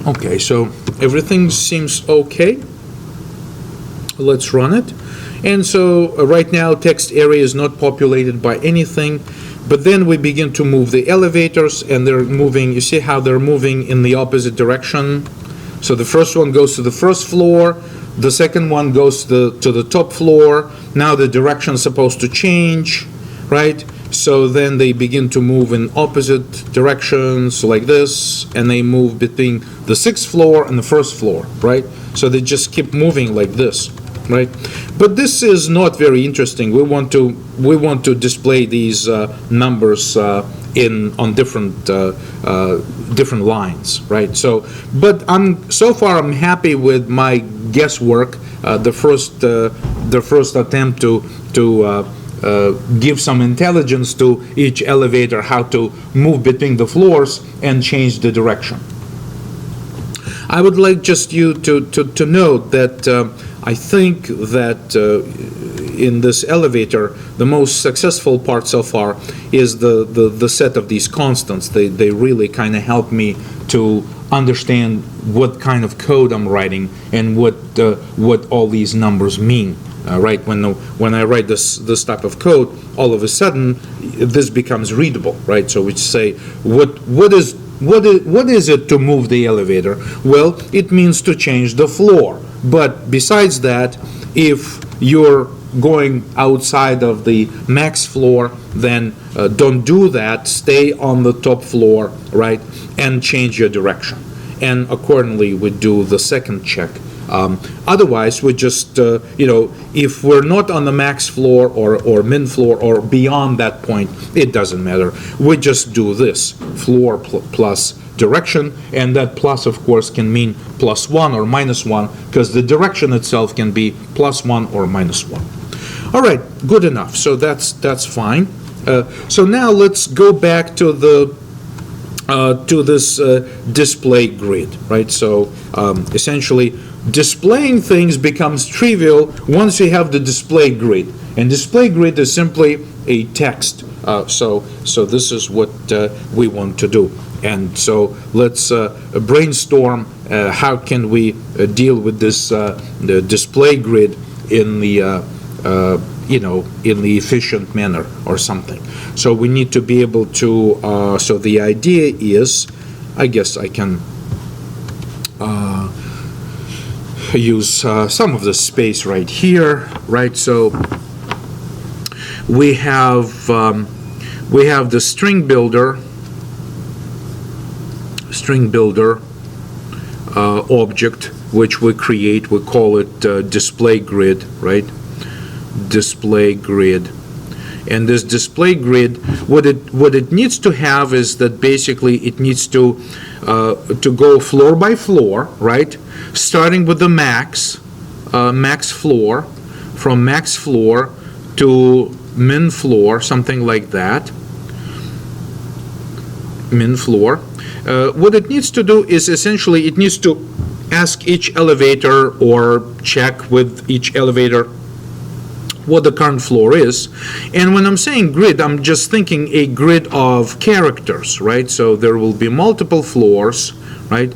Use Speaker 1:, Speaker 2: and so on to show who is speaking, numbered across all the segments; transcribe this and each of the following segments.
Speaker 1: Okay, so everything seems okay. Let's run it. And so right now text area is not populated by anything, but then we begin to move the elevators, and they're moving, you see how they're moving in the opposite direction? So the first one goes to the first floor, the second one goes to the top floor. Now the direction is supposed to change, right? So then they begin to move in opposite directions like this, and they move between the sixth floor and the first floor, right? So they just keep moving like this, right? But this is not very interesting. We want to display these numbers on different lines, right? So, but so far I'm happy with my guesswork. The first attempt to give some intelligence to each elevator, how to move between the floors and change the direction. I would like just you to note that I think that in this elevator, the most successful part so far is the set of these constants. They really kind of help me to understand what kind of code I'm writing and what all these numbers mean. Right, when I write this type of code, all of a sudden this becomes readable, right? So we say what is it to move the elevator? Well, it means to change the floor. But besides that, if you're going outside of the max floor, then don't do that. Stay on the top floor, right, and change your direction. And accordingly, we do the second check. Otherwise, we just, if we're not on the max floor or min floor or beyond that point, it doesn't matter. We just do this, floor plus direction, and that plus, of course, can mean +1 or -1, because the direction itself can be +1 or -1. All right, good enough. So that's fine. So now let's go back to this display grid, right? So essentially, displaying things becomes trivial once you have the display grid, and display grid is simply a text. So this is what we want to do, and so let's brainstorm how can we deal with this the display grid in the in the efficient manner or something. So we need to be able to. So the idea is, I guess I can use some of the space right here, right? So we have the string builder object, which we create. We call it display grid, right? Display grid. And this display grid, what it needs to have is that basically it needs to go floor by floor, right? Starting with the max floor, from max floor to min floor, something like that. Min floor. What it needs to do is essentially it needs to ask each elevator or check with each elevator what the current floor is. And when I'm saying grid, I'm just thinking a grid of characters, right? So there will be multiple floors, right?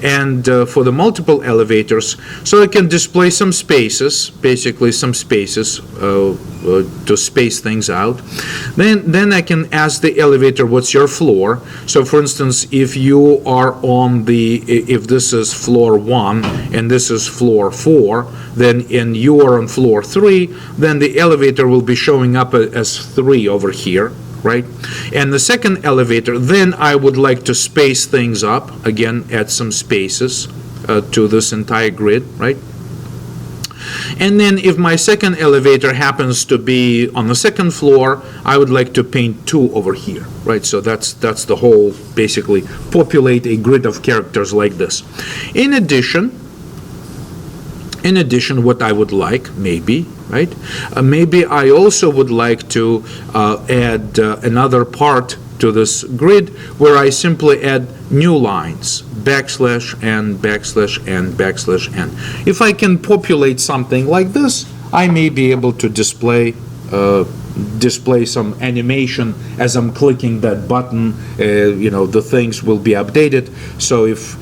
Speaker 1: And for the multiple elevators, so I can display some spaces, basically some spaces to space things out. Then I can ask the elevator, what's your floor? So for instance, if you are if this is floor 1 and this is floor 4, and you are on floor 3, then the elevator will be showing up as 3 over here, right? And the second elevator, then I would like to space things up, again, add some spaces to this entire grid, right? And then if my second elevator happens to be on the second floor, I would like to paint 2 over here, right? So that's the whole, basically, populate a grid of characters like this. In addition, what I would like, maybe, right? Maybe I also would like to add another part to this grid where I simply add new lines, backslash and backslash and backslash n. If I can populate something like this, I may be able to display display some animation as I'm clicking that button. The things will be updated. So if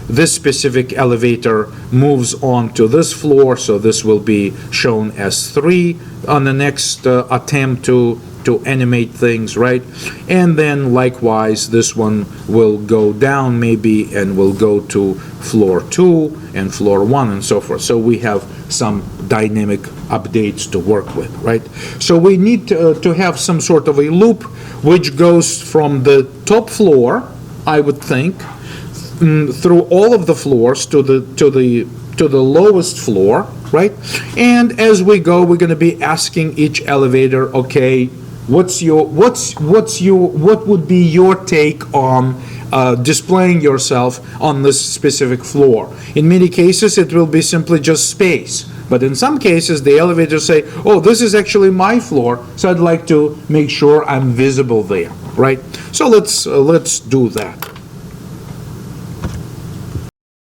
Speaker 1: this specific elevator moves on to this floor, so this will be shown as 3 on the next attempt to animate things, right? And then likewise, this one will go down maybe and will go to floor 2 and floor 1 and so forth. So we have some dynamic updates to work with, right? So we need to have some sort of a loop which goes from the top floor, I would think, through all of the floors to the lowest floor, right? And as we go, we're going to be asking each elevator, okay, what would be your take on displaying yourself on this specific floor? In many cases, it will be simply just space. But in some cases, the elevators say, oh, this is actually my floor, so I'd like to make sure I'm visible there, right? So let's do that.